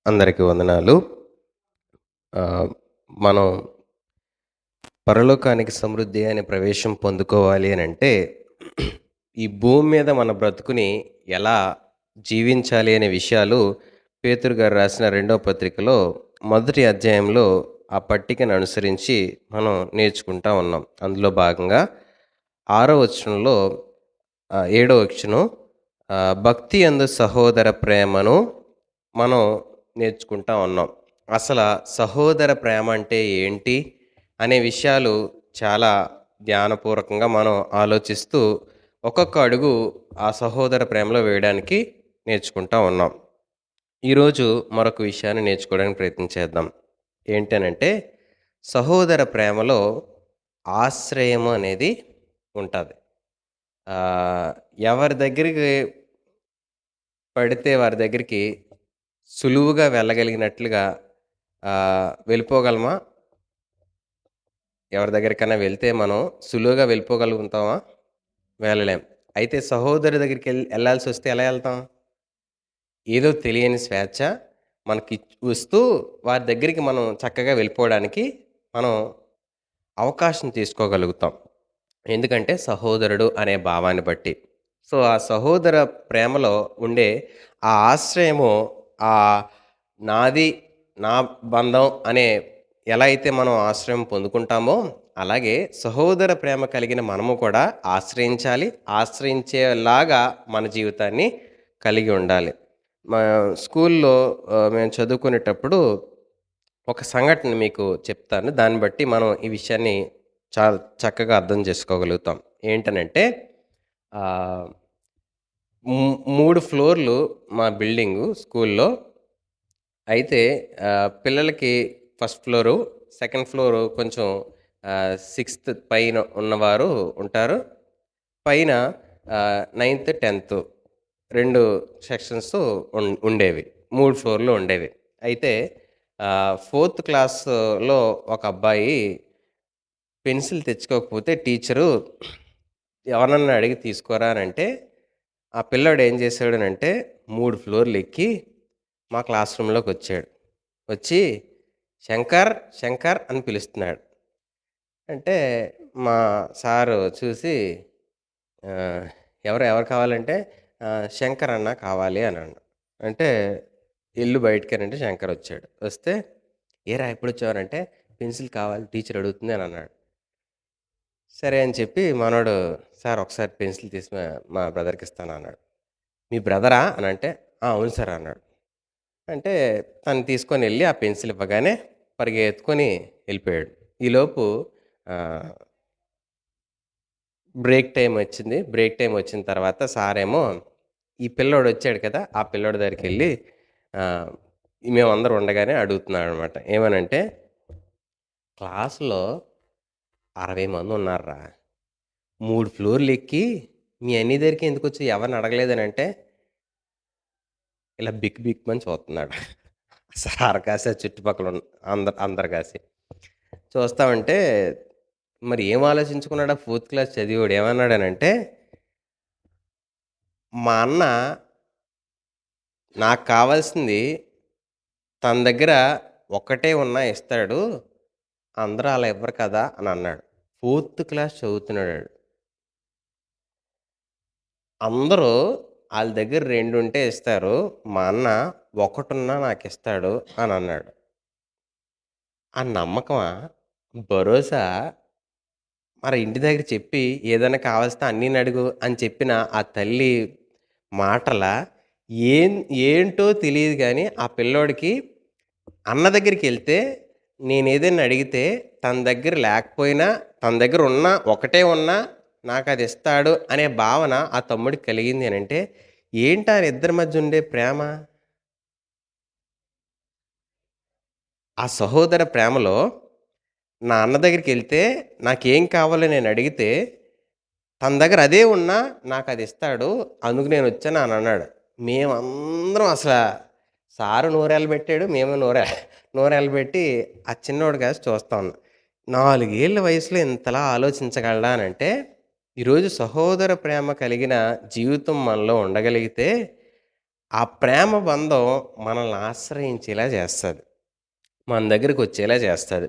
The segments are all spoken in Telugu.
అందరికీ వందనాలు. ఆహ్, మనం పరలోకానికి సమృద్ధి అనే ప్రవేశం పొందుకోవాలి అనంటే, ఈ భూమి మీద మన బ్రతుకుని ఎలా జీవించాలి అనే విషయాలు పేతురు గారు రాసిన రెండో పత్రికలో మొదటి అధ్యాయంలో ఆ పట్టికను అనుసరించి మనం నేర్చుకుంటా ఉన్నాం. అందులో భాగంగా ఆరో వచనంలో ఏడో వచనం భక్తి యందు సహోదర ప్రేమను మనం నేర్చుకుంటా ఉన్నాం. అసల సహోదర ప్రేమ అంటే ఏంటి? అనే విషయాలు చాలా ధ్యానపూర్వకంగా మనం ఆలోచిస్తూ ఒక్కొక్క అడుగు ఆ సహోదర ప్రేమలో వేయడానికి నేర్చుకుంటా ఉన్నాం. ఈరోజు మరొక విషయాన్ని నేర్చుకోవడానికి ప్రయత్నం చేద్దాం. ఏంటనంటే సహోదర ప్రేమలో ఆశ్రయము అనేది ఉంటది. ఆహ్, ఎవరి దగ్గరికి పడితే వారి దగ్గరికి సులువుగా వెళ్ళగలిగినట్లుగా వెళ్ళిపోగలమా? ఎవరి దగ్గరికన్నా వెళ్తే మనం సులువుగా వెళ్ళిపోగలుగుతామా? వెళ్ళలేం. అయితే సహోదరుడి ఎళ్ళాల్సొస్తే ఎలా ఎళ్తాం? ఏదో తెలియని స్వేచ్ఛ మనకి వస్తూ వారి దగ్గరికి మనం చక్కగా వెళ్ళిపోవడానికి మనం అవకాశం తీసుకోగలుగుతాం. ఎందుకంటే సహోదరుడు అనే భావాన్ని బట్టి. సో, ఆ సహోదర ప్రేమలో ఉండే ఆ ఆశ్రయము ఆహ్, నాది, నా బంధం అనే ఎలా అయితే మనం ఆశ్రయం పొందుకుంటామో, అలాగే సహోదర ప్రేమ కలిగిన మనము కూడా ఆశ్రయించాలి. ఆశ్రయించేలాగా మన జీవితాన్ని కలిగి ఉండాలి. మా స్కూల్లో మేము చదువుకునేటప్పుడు ఒక సంఘటన మీకు చెప్తాను. దాన్ని బట్టి మనం ఈ విషయాన్ని చాలా చక్కగా అర్థం చేసుకోగలుగుతాం. ఏంటనంటే ఆహ్, 3 ఫ్లోర్‌లు మా బిల్డింగు స్కూల్లో. అయితే పిల్లలకి ఫస్ట్ ఫ్లోరు, సెకండ్ ఫ్లోరు కొంచెం సిక్స్త్ పైన ఉన్నవారు ఉంటారు. పైన నైన్త్, 10థ్ 2 సెక్షన్స్ ఉండేవి. 3 ఫ్లోర్‌లు ఉండేవి. అయితే ఫోర్త్ క్లాస్‌లో ఒక అబ్బాయి పెన్సిల్ తెచ్చుకోకపోతే టీచరు ఎవరినన్నా అడిగి తీసుకోరా అనంటే, ఆ పిల్లోడు ఏం చేశాడనంటే 3 ఫ్లోర్‌లు ఎక్కి మా క్లాస్ రూమ్‌లోకొచ్చాడు. వచ్చి శంకర్, శంకర్ అని పిలుస్తున్నాడు. అంటే మా సారు చూసి ఆహ్, ఎవరు కావాలంటే శంకర్ అన్న కావాలి అన్నాడు. అంటే ఎళ్ళు బయటికనంటే శంకర్ వచ్చాడు. వస్తే ఏరా ఎప్పుడొచ్చావనంటే పెన్సిల్ కావాలి టీచర్ అడుగుతుంది అని అన్నాడు. సరే అని చెప్పి మనోడు సార్ ఒకసారి పెన్సిల్ తీసి మా బ్రదర్‌కి ఇస్తాను అన్నాడు. మీ బ్రదరా అనంటే అవును సార్ అన్నాడు. అంటే తను తీసుకొనెళ్ళి ఆ పెన్సిల్ ఇవ్వగానే పరిగెత్తుకొని ఎళ్ళిపోయాడు. ఈలోపు ఆహ్, బ్రేక్ టైమ్ వచ్చింది. బ్రేక్ టైమ్ వచ్చిన తర్వాత సారేమో ఈ పిల్లోడొచ్చాడు కదా! ఆ పిల్లోడి దగ్గరికెళ్ళి ఆహ్, మేమందరం ఉండగానే అడుగుతున్నాడనమాట. ఏమనంటే, "క్లాస్‌లో 60 మందున్నార్రా. 3 ఫ్లోర్‌లెక్కి మీ అన్నయ్య దగ్గరికే ఎందుకొచ్చావు ఎవరిని అడగలేదనంటే" ఇలా బిక్కుమని చూత్తన్నాడు. సార్ కాసి, ఆ చుట్టుపక్కల అందరు కాసి. చూస్తా ఉంటే మరి ఏం ఆలోచించుకున్నాడా ఫోర్త్ క్లాస్ చదివోడు ఏమన్నాడనంటే, "మా అన్న నాకు కావాల్సింది తన దగ్గర ఒక్కటే ఉన్నా ఇస్తాడు. అందరూ అలా ఇవ్వరు కదా!" అని అన్నాడు. ఫోర్త్ క్లాస్ చదువుతున్నాడాడు. అందరూ ఆళ్ళ దగ్గర 2 ఉంటే ఇస్తారు. మా అన్న ఒకటున్నా నాకిస్తాడు అని అన్నాడు. ఆ నమ్మకమా? భరోసా మరి ఇంటి దగ్గర చెప్పి ఏదైనా కావాల్సితే అన్నీనడుగు అని చెప్పిన ఆ తల్లి మాటల ఏం ఏంటో తెలీదు గానీ, ఆ పిల్లోడికి అన్న దగ్గరికెళ్తే నేనేదైనా అడిగితే తన దగ్గర లేకపోయినా, తన దగ్గర ఉన్నా, ఒకటే ఉన్నా నాకదిస్తాడు అనే భావన ఆ తమ్ముడికి కలిగింది అనంటే, ఏంటి ఆళ్ళిద్దరి మధ్య ఉండే ప్రేమ? ఆ సహోదర ప్రేమలో నా అన్న దగ్గరికెళ్తే నాకేం కావాలో నేనడిగితే తన దగ్గర అదే ఉన్నా నాకదిస్తాడు. అందుకు నేనొచ్చాను అనన్నాడు. మేమందరం సారు నోరెళ్ళబెట్టాడు. మేము నోరెళ్ళబెట్టి ఆ చిన్నోడు కాసి చూస్తా ఉన్నాం. 4 ఏళ్ల వయసులో ఇంతలా ఆలోచించగలడా అనంటే, ఈరోజు సహోదర ప్రేమ కలిగిన జీవితం మనలో ఉండగలిగితే, ఆ ప్రేమ బంధం మనల్ని ఆశ్రయించేలా చేస్తది. మన దగ్గరకొచ్చేలా చేస్తది.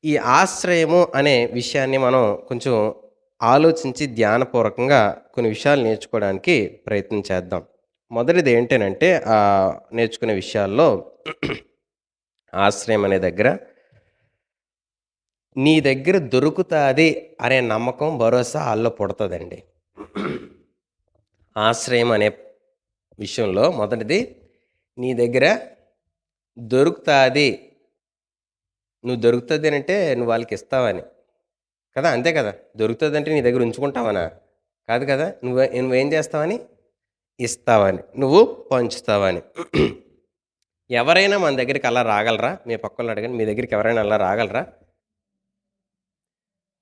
ఈ ఆశ్రయము అనే విషయాన్ని మనం కొంచెం ఆలోచించి ధ్యానపూర్వకంగా కొన్ని విషయాలు నేర్చుకోవడానికి ప్రయత్నం చేద్దాం. మొదటిది ఏంటనంటే నేర్చుకునే విషయాల్లో ఆశ్రయం అనే దగ్గర నీ దగ్గర దొరుకుతాది అనే నమ్మకం, భరోసా ఆళ్ళలో పుడతదండి. ఆశ్రయం అనే విషయంలో మొదటిది నీ దగ్గర దొరుకుతాది. నువ్వు దొరుకుతది అనంటే నువ్వు వాళ్ళకిస్తావని. కదా! అంతే కదా! దొరుకుతదంటే నీ దగ్గర ఉంచుకుంటావనా? కాదు కదా! నువ్వేం చేస్తావని? ఇస్తావని. నువ్వు పంచుతావని. ఎవరైనా మన దగ్గరికి అలా రాగలరా? మీ పక్కోళ్ళని అడగండి. మీ దగ్గరికి ఎవరైనా అలా రాగలరా?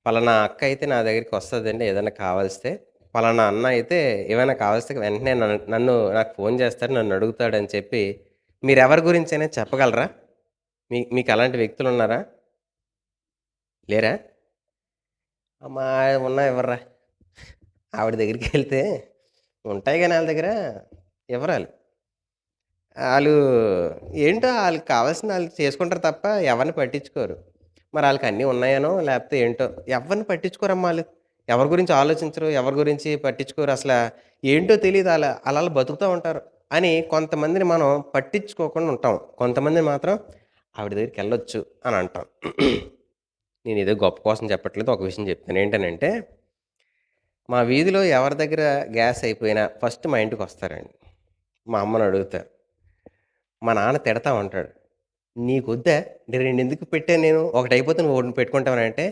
పలానా అక్క అయితే నా దగ్గరికొస్తదండి ఏదైనా కావాల్స్తే. పలానా అన్న అయితే ఏమైనా కావాల్స్తే వెంటనే నాకు ఫోను చేస్తాడు, నన్నడుగుతాడని చెప్పి మీరెవరి గురించైనా చెప్పగలరా? మీకలాంటి వ్యక్తులున్నారా? లేరా? అమ్మా! ఉన్నా ఇవ్వర్రా. ఆవిడ దగ్గరికెళ్తే ఉంటాయి గానీ ఆళ్ళ దగ్గర ఇవ్వరాళ్ళు. ఆళ్ళు ఏంటో ఆళ్ళకి కావాల్సింది ఆళ్ళు చేసుకుంటారు తప్ప ఎవరిని పట్టించుకోరు. మరి ఆళ్ళకన్నీ ఉన్నాయనో లేపోతే ఏంటో ఎవ్వరిని పట్టించుకోరమ్మా ఆళ్ళు. ఎవరి గురించి ఆలోచించరు. ఎవరి గురించి పట్టించుకోరు. ఏంటో తెలీదు ఆళ్ళాళ్ళు బతుకుతా ఉంటారు అని కొంతమందిని మనం పట్టించుకోకుండా ఉంటాం. కొంతమందిని మాత్రం ఆవిడ దగ్గరికెళ్ళొచ్చు అని అంటాం. నేనేదో గొప్ప కోసం చెప్పట్లేదు. ఒక విషయం చెప్తాను. ఏంటనంటే మా వీధిలో ఎవరి దగ్గర గ్యాస్ అయిపోయినా ఫస్ట్ మా ఇంటికొస్తారండి. మా అమ్మని అడుగుతారు. మా నాన్న తిడతా ఉంటాడు. "నీకొద్దా? రెండెందుకు పెట్టాను నేను? ఒకటయిపోతే నువ్వు ఒకటి పెట్టుకుంటావనంటే"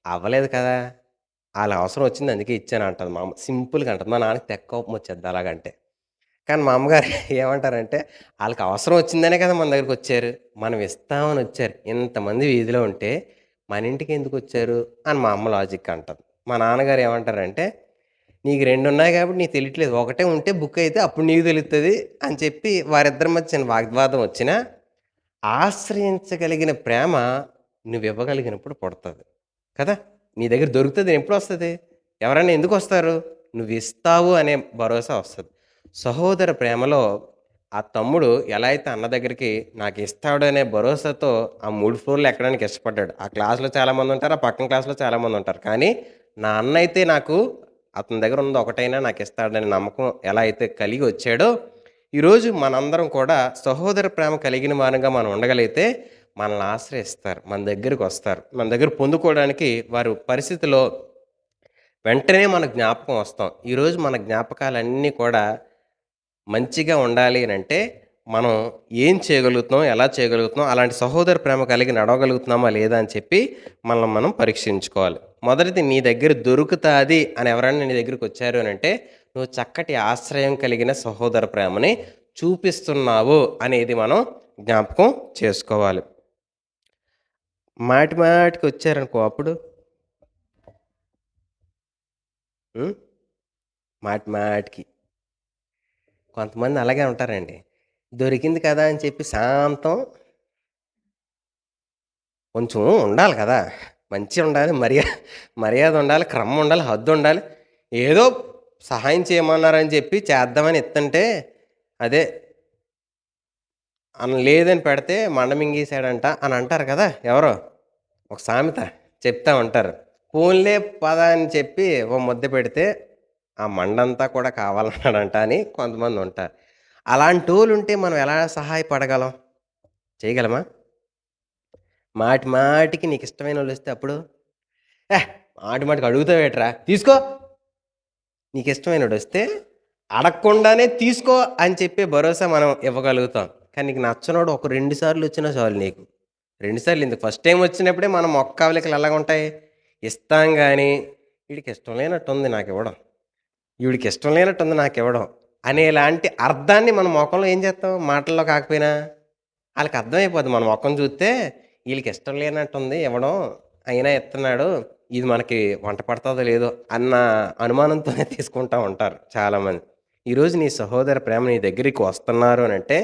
అవ్వలేదు కదా! ఆళ్ళ అవసరం వచ్చింది అందుకే ఇచ్చానంటది మా అమ్మ. సింపుల్‌గా అంటది. మా నాన్నకి తెగ కోపమొచ్చేద్ది అలాగంటే. కానీ మా అమ్మగారు ఏమంటారంటే, "ఆళ్ళకి అవసరం వచ్చిందనే కదా మన దగ్గరకొచ్చారు. మనం ఇస్తామని వచ్చారు. ఇంతమంది వీధిలో ఉంటే మన ఇంటికెందుకొచ్చారు?" అని మా అమ్మ లాజిక్ అంటది. మా నాన్నగారు ఏమంటారంటే, "నీకు 2 ఉన్నాయి కాబట్టి నీకు తెలియట్లేదు. ఒకటే ఉంటే బుక్ అయితే అప్పుడు నీకు తెలుస్తది" అని చెప్పి వారిద్దరి మధ్య చిన్న వాగ్వాదం వచ్చినా, ఆశ్రయించగలిగిన ప్రేమ నువ్వివ్వగలిగినప్పుడు పుడతది. కదా! నీ దగ్గర దొరుకుతది ఎప్పుడొస్తది? ఎవరైనా ఎందుకొస్తారు? నువ్విస్తావు అనే భరోసా వస్తది. సహోదర ప్రేమలో ఆ తమ్ముడు ఎలా అయితే అన్న దగ్గరికి నాకిస్తాడనే భరోసాతో ఆ 3 ఫ్లోర్‌లు ఎక్కడానికి ఇష్టపడ్డాడు. ఆ క్లాస్‌లో చాలామందుంటారు. ఆ పక్కన క్లాస్‌లో చాలామందుంటారు. కానీ నా అన్నయితే అతని దగ్గర ఉన్నది ఒకటైనా నాకిస్తాడనే నమ్మకం ఎలా అయితే కలిగి వచ్చాడో, ఈరోజు మనందరం కూడా సహోదర ప్రేమ కలిగిన వారంగా మనం ఉండగలిగితే మనల్ని ఆశ్రయిస్తారు. మన దగ్గరికొస్తారు. మన దగ్గర పొందుకోవడానికి వారు పరిస్థితిలో వెంటనే మన జ్ఞాపకం వస్తాం. ఈరోజు మన జ్ఞాపకాలన్నీ కూడా మంచిగా ఉండాలి అనంటే, మనం ఏం చేయగలుగుతున్నాం? ఎలా చేయగలుగుతున్నాం? అలాంటి సహోదర ప్రేమ కలిగి నడవగలుగుతున్నామా? లేదా? అని చెప్పి మనల్ని మనం పరీక్షించుకోవాలి. మొదటిది నీ దగ్గర దొరుకుతాది అని ఎవరైనా నీ దగ్గరికొచ్చారు అనంటే, నువ్వు చక్కటి ఆశ్రయం కలిగిన సహోదర ప్రేమని చూపిస్తున్నావు అనేది మనం జ్ఞాపకం చేసుకోవాలి. మాటి మాటికొచ్చారనుకో అప్పుడు హ్మ్. మాటి మాటికి. కొంతమంది అలాగే ఉంటారండి. దొరికింది కదా! అని చెప్పి శాంతం కొంచెం ఉండాలి కదా! మంచిగుండాలి. మర్యాదుండాలి, క్రమముండాలి, హద్దుండాలి. ఏదో సహాయం చేయమన్నారని చెప్పి చేద్దామని ఇత్తంటే, అదే లేదని పెడితే మండ మింగేసాడంట అని అంటారు కదా! ఎవరో ఒక సామెత చెప్తా ఉంటారు. పోన్లే పద అని చెప్పి ఓ ముద్ద పెడితే, ఆ మండంతా కూడా కావాలన్నాడంట అని కొంతమందుంటారు. అలాంటోలుంటే మనం ఎలా సహాయపడగలం? చేయగలమా? మాటి మాటికి నీకిష్టమైనోళ్ళొస్తే అప్పుడు? "ఏహ్! మాటి మాటికి అడుగుతావేట్రా? తీసుకో." నీకిష్టమైనోడొస్తే అడగకుండానే తీసుకో అని చెప్పే భరోసా మనం ఇవ్వగలుగుతాం. కానీ నీకు నచ్చనోడు ఒక 2 సార్లొచ్చినా చాలు నీకు. 2 సార్లు ఎందుకు ఫస్ట్ టైమ్ వచ్చినప్పుడే మన మొక్క కవలికలు ఎలాగుంటాయి? ఇస్తాం గానీ, ఈడికిష్టం లేనట్టుంది నాకివ్వడం. ఈవిడికిష్టం లేనట్టుంది నాకివ్వడం. అనేలాంటి అర్థాన్ని మన మొఖంలో ఏం చేత్తాం? మాటల్లో కాకపోయినా ఆళ్ళకర్థమైపోద్ది మన మొఖం చూత్తే, ఈళ్ళకిష్టం లేనట్టుంది ఇవ్వడం. అయినా ఇత్తన్నాడు. ఇది మనకి వంట పడతదో లేదో అన్న అనుమానంతోనే తీసుకుంటా ఉంటారు చాలామంది. ఈరోజు నీ సహోదర ప్రేమ నీ దగ్గరికి వస్తున్నారు అనంటే,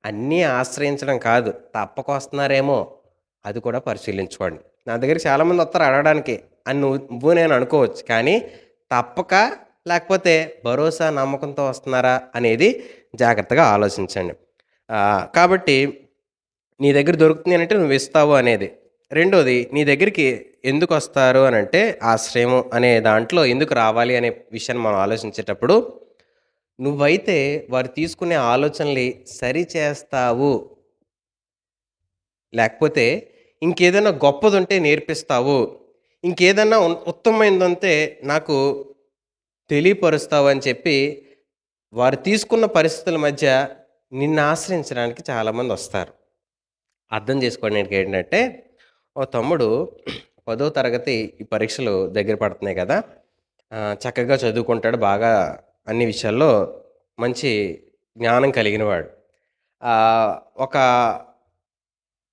అన్నీ ఆశ్రయించడం కాదు, తప్పకొస్తున్నారేమో అది కూడా పరిశీలించుకోండి. నా దగ్గరికి చాలామందొత్తారు అడగడానికి అని నువ్వు నేను అనుకోవచ్చు. కానీ తప్పక లేకపోతే భరోసా, నమ్మకంతో వస్తున్నారా అనేది జాగ్రత్తగా ఆలోచించండి. కాబట్టి నీ దగ్గర దొరుకుతుంది అనంటే నువ్విస్తావు అనేది. రెండోది నీ దగ్గరికి ఎందుకొస్తారు అనంటే ఆశ్రయము అనే దాంట్లో ఎందుకు రావాలి అనే విషయాన్ని మనం ఆలోచించేటప్పుడు, నువ్వైతే వారు తీసుకునే ఆలోచనలి సరిచేస్తావు, లేకపోతే ఇంకేదైనా గొప్పదుంటే నేర్పిస్తావు, ఇంకేదన్నా ఉత్తమమైనదుంటే నాకు తెలియపరుస్తావు అని చెప్పి, వారు తీసుకున్న పరిస్థితుల మధ్య నిన్ను ఆశ్రయించడానికి చాలామందొస్తారు. అర్థం చేసుకోవడానికేంటంటే, ఓ తమ్ముడు 10వ తరగతి ఈ పరీక్షలు దగ్గర పడుతున్నాయి కదా! చక్కగా చదువుకుంటాడు. బాగా అన్ని విషయాల్లో మంచి జ్ఞానం కలిగినవాడు. ఒక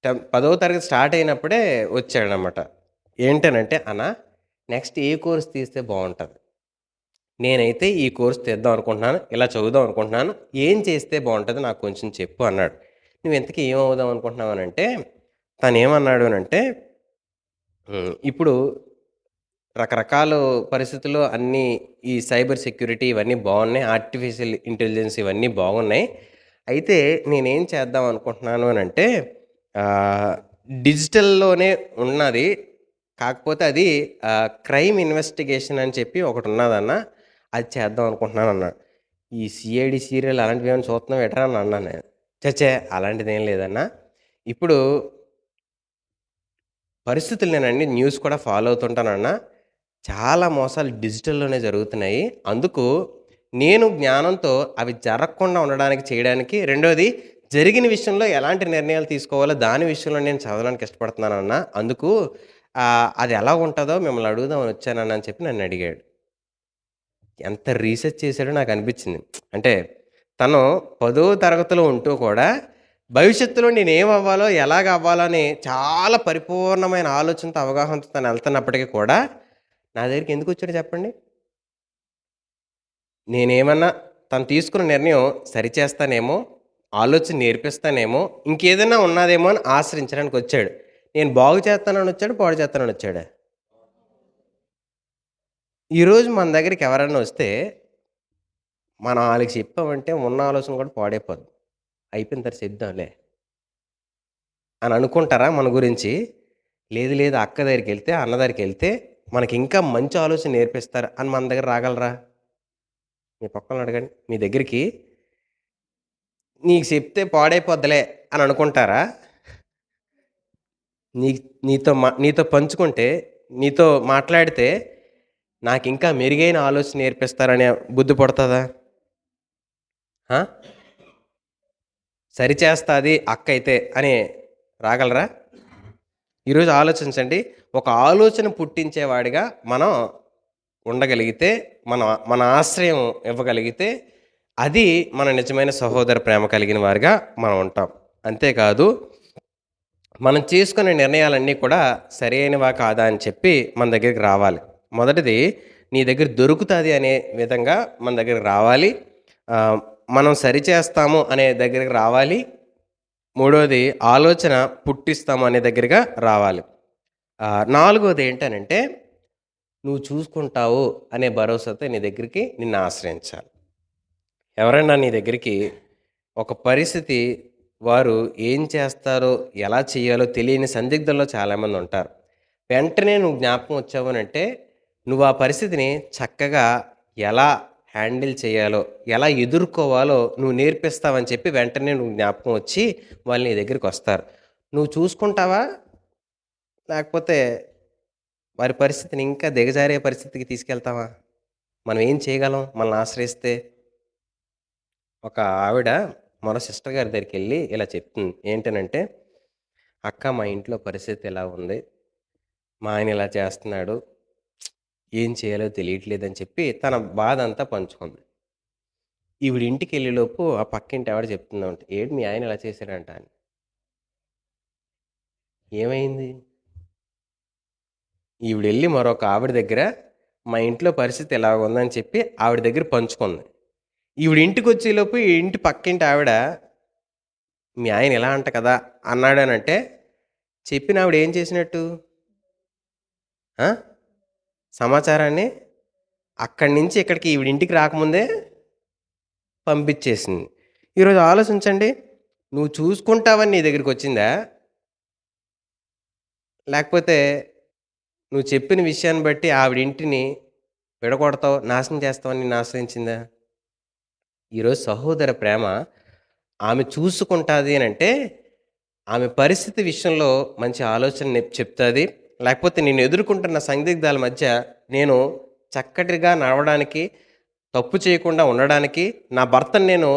10వ తరగతి స్టార్ట్ అయినప్పుడే వచ్చాడనమాట. ఏంటనంటే, "అన్న నెక్స్ట్ ఏ కోర్స్ తీస్తే బావుంటది? నేనైతే ఈ కోర్స్ తీద్దాం అనుకుంటున్నాను. ఇలా చదువుదాం అనుకుంటున్నాను. ఏం చేస్తే బావుంటది నాకు కొంచెం చెప్పు" అన్నాడు. "నువ్వు ఇంతకీ ఏమవుదాం అనుకుంటున్నావు" అనంటే, తనేమన్నాడు అనంటే, ఇప్పుడు రకరకాల పరిస్థితుల్లో అన్నీ ఈ సైబర్ సెక్యూరిటీ ఇవన్నీ బాగున్నాయి. ఆర్టిఫిషియల్ ఇంటెలిజెన్స్ ఇవన్నీ బాగున్నాయి. అయితే నేనేం చేద్దాం అనుకుంటున్నాను అనంటే ఆహ్, డిజిటల్‌లోనే ఉన్నది. కాకపోతే అది క్రైమ్ ఇన్వెస్టిగేషన్ అని చెప్పి ఒకటున్నదన్న. అది చేద్దాం అనుకుంటున్నానన్నాడు. ఈ సీఐడీ సీరియల్ అలాంటివేమైనా చూస్తున్నావేట్రా అని అన్నాను నేను. ఛ! అలాంటిదేం లేదన్నా. ఇప్పుడు పరిస్థితులు నేనండి న్యూస్ కూడా ఫాలో అవుతుంటానన్నా. చాలా మోసాలు డిజిటల్‌లోనే జరుగుతున్నాయి. అందుకు నేను జ్ఞానంతో అవి జరగకుండా ఉండడానికి చేయడానికి రెండోది జరిగిన విషయంలో ఎలాంటి నిర్ణయాలు తీసుకోవాలో దాని విషయంలో నేను చదవడానికి ఇష్టపడుతున్నానన్నా. అందుకు అది ఎలా ఉంటదో మిమ్మల్ని అడుగుదామని వచ్చానన్నా అని చెప్పి నన్నడిగాడు. ఎంత రీసెర్చ్ చేసాడో నాకనిపించింది. అంటే తను 10వ తరగతిలో ఉంటూ కూడా భవిష్యత్తులో నేనేమవ్వాలో, ఎలాగవ్వాలో అని చాలా పరిపూర్ణమైన ఆలోచనతో, అవగాహనతో తనెళ్తున్నప్పటికి కూడా నా దగ్గరికి ఎందుకొచ్చాడో చెప్పండి? నేనేమన్నా తను తీసుకున్న నిర్ణయం సరిచేస్తానేమో, ఆలోచన నేర్పిస్తానేమో, ఇంకేదైనా ఉన్నాదేమో అని ఆశ్రయించడానికొచ్చాడు. నేను బాగు చేస్తాననొచ్చాడా? పాడు చేస్తాననొచ్చాడా? ఈరోజు మన దగ్గరికి ఎవరన్నా వస్తే, మనం ఆళ్ళకి చెప్పామంటే ఉన్న ఆలోచన కూడా పాడైపోద్ది. అయిపోయిన తర్వాత చెప్దాంలే అని అనుకుంటారా మన గురించి? లేదు లేదు అక్క దగ్గరికెళ్తే, అన్న దగ్గరికెళ్తే మనకింకా మంచి ఆలోచన నేర్పిస్తారు అని మన దగ్గర రాగలరా? మీ పక్కల్ని అడగండి. మీ దగ్గరికి నీకు చెప్తే పాడైపోద్దిలే అని అనుకుంటారా? నీక్ నీతో పంచుకుంటే, నీతో మాట్లాడితే నాకింకా మెరుగైన ఆలోచన నేర్పిస్తారనే బుద్ధి పుడతదా? ఆ! సరిచేస్తాది అక్కయితే అని రాగలరా? ఈరోజు ఆలోచించండి. ఒక ఆలోచన పుట్టించేవాడిగా మనం ఉండగలిగితే, మన మన ఆశ్రయం ఇవ్వగలిగితే, అది మన నిజమైన సహోదర ప్రేమ కలిగిన వారిగా మనం ఉంటాం. అంతేకాదు, మనం చేసుకునే నిర్ణయాలన్నీ కూడా సరైనవా కాదా అని చెప్పి మన దగ్గరికి రావాలి. మొదటిది నీ దగ్గర దొరుకుతాది అనే విధంగా మన దగ్గరికి రావాలి. ఆహ్, మనం సరిచేస్తాము అనే దగ్గరికి రావాలి. మూడోది ఆలోచన పుట్టిస్తాము అనే దగ్గరగా రావాలి. నాలుగోది ఏంటనంటే నువ్వు చూసుకుంటావు అనే భరోసాతో నీ దగ్గరికి నిన్ను ఆశ్రయించాలి. ఎవరైనా నీ దగ్గరికి ఒక పరిస్థితి వారు ఏం చేస్తారో, ఎలా చేయాలో తెలియని సందిగ్ధంలో చాలామందుంటారు. వెంటనే నువ్వు జ్ఞాపకం వచ్చావనంటే, నువ్వు ఆ పరిస్థితిని చక్కగా ఎలా హ్యాండిల్ చేయాలో, ఎలా ఎదుర్కోవాలో నువ్వు నేర్పిస్తావని చెప్పి వెంటనే నువ్వు జ్ఞాపకం వచ్చి వాళ్ళు నీ దగ్గరికొస్తారు. నువ్వు చూసుకుంటావా? లేకపోతే వారి పరిస్థితిని ఇంకా దిగజారే పరిస్థితికి తీసుకెళ్తావా? మనం ఏం చేయగలం మనల్ని ఆశ్రయిస్తే? ఒక ఆవిడ మరో సిస్టర్ గారి దగ్గరికెళ్ళి ఇలా చెప్తుంది. ఏంటనంటే, "అక్క మా ఇంట్లో పరిస్థితి ఇలా ఉంది. మా ఆయన ఇలా చేస్తున్నాడు. ఏం చేయాలో తెలియట్లేదని" చెప్పి తన బాధంతా పంచుకుంది. ఈవిడ ఇంటికెళ్ళేలోపు ఆ పక్కింటి ఆవిడ చెప్తుందనమాట. "ఏంటి మీ ఆయన ఇలా చేశాడంట" అని. "ఏమైంది?" ఈవిడెళ్ళి మరొక ఆవిడ దగ్గర మా ఇంట్లో పరిస్థితి ఇలాగ ఉందని చెప్పి ఆవిడ దగ్గర పంచుకుంది. ఈవిడ ఇంటికొచ్చేలోపు ఈ ఇంటి పక్కింటి ఆవిడ, "మీ ఆయన ఇలా అంట కదా" అన్నాడనంటే చెప్పిన ఆవిడ ఏం చేసినట్టు? ఆ! సమాచారాన్ని అక్కడి నుంచి ఇక్కడికి ఈవిడ ఇంటికి రాకముందే పంపించేసింది. ఈరోజు ఆలోచించండి. నువ్వు చూసుకుంటావని నీ దగ్గరికొచ్చిందా? లేకపోతే నువ్వు చెప్పిన విషయాన్ని బట్టి ఆవిడ ఇంటిని విడగొడతావు, నాశనం చేస్తావని నిన్ను ఆశ్రయించిందా? ఈరోజు సహోదర ప్రేమ ఆమె చూసుకుంటాది అనంటే, ఆమె పరిస్థితి విషయంలో మంచి ఆలోచన చెప్తాది. లేకపోతే నేను ఎదుర్కొంటున్న సందిగ్ధాల మధ్య నేను చక్కటిగా నడవడానికి, తప్పు చేయకుండా ఉండడానికి, నా భర్తను నేను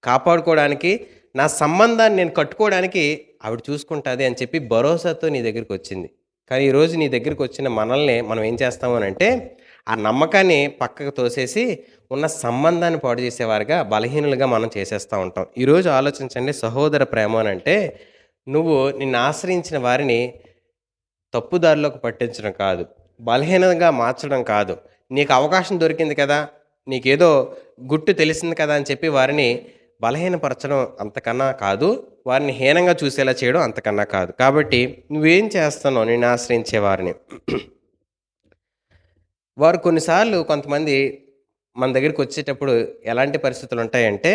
కాపాడుకోవడానికి, నా సంబంధాన్ని నేను కట్టుకోవడానికి ఆవిడ చూసుకుంటాది అని చెప్పి భరోసాతో నీ దగ్గరికొచ్చింది. కానీ ఈరోజు నీ దగ్గరికొచ్చిన మనల్ని మనం ఏం చేస్తాము అనంటే, ఆ నమ్మకాన్ని పక్కకు తోసేసి ఉన్న సంబంధాన్ని పాడు చేసేవారుగా, బలహీనులుగా మనం చేసేస్తా ఉంటాం. ఈరోజు ఆలోచించండి, సహోదర ప్రేమ అనంటే నువ్వు నిన్ను ఆశ్రయించిన వారిని తప్పుదారిలోకి పట్టించడం కాదు. బలహీనంగా మార్చడం కాదు. నీకు అవకాశం దొరికింది కదా! నీకేదో గుట్టు తెలిసింది కదా! అని చెప్పి వారిని బలహీనపరచడం అంతకన్నా కాదు. వారిని హీనంగా చూసేలా చేయడం అంతకన్నా కాదు. కాబట్టి నువ్వేం చేస్తున్నావు నిన్ను ఆశ్రయించే వారిని? వారు కొన్నిసార్లు కొంతమంది మన దగ్గరికొచ్చేటప్పుడు ఎలాంటి పరిస్థితులుంటాయంటే,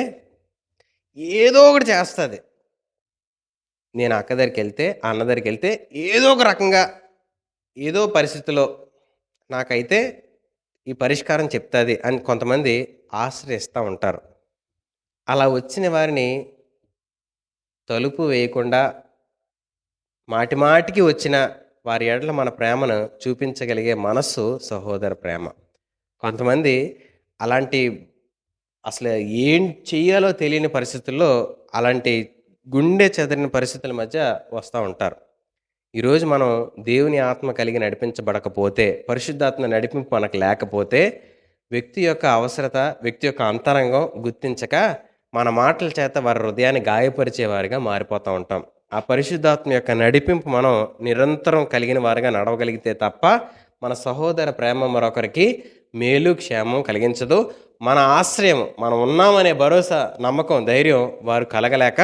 ఏదో ఒకటి చేస్తది. నేను అక్క దగ్గరికెళ్తే, ఆ అన్న దగ్గరికెళ్తే ఏదో ఒక రకంగా, ఏదో పరిస్థితిలో నాకైతే ఈ పరిష్కారం చెప్తాది అని కొంతమంది ఆశ్రయిస్తా ఉంటారు. అలా వచ్చిన వారిని తలుపు వేయకుండా మాటి మాటికి వచ్చిన వారి ఎడల మన ప్రేమను చూపించగలిగే మనస్సు సహోదర ప్రేమ. కొంతమంది అలాంటి అసలు ఏం చెయ్యాలో తెలియని పరిస్థితుల్లో అలాంటి గుండె చెదరిన పరిస్థితుల మధ్య వస్తా ఉంటారు. ఈరోజు మనం దేవుని ఆత్మ కలిగి నడిపించబడకపోతే, పరిశుద్ధాత్మ నడిపింపు మనకు లేకపోతే, వ్యక్తి యొక్క అవసరత, వ్యక్తి యొక్క అంతరంగం గుర్తించక, మన మాటల చేత వారి హృదయాన్ని గాయపరిచేవారిగా మారిపోతా ఉంటాం. ఆ పరిశుద్ధాత్మ యొక్క నడిపింపు మనం నిరంతరం కలిగిన వారిగా నడవగలిగితే తప్ప, మన సహోదర ప్రేమ మరొకరికి మేలు, క్షేమం కలిగించదు. మన ఆశ్రయం, మనం ఉన్నామనే భరోసా, నమ్మకం, ధైర్యం వారు కలగలేక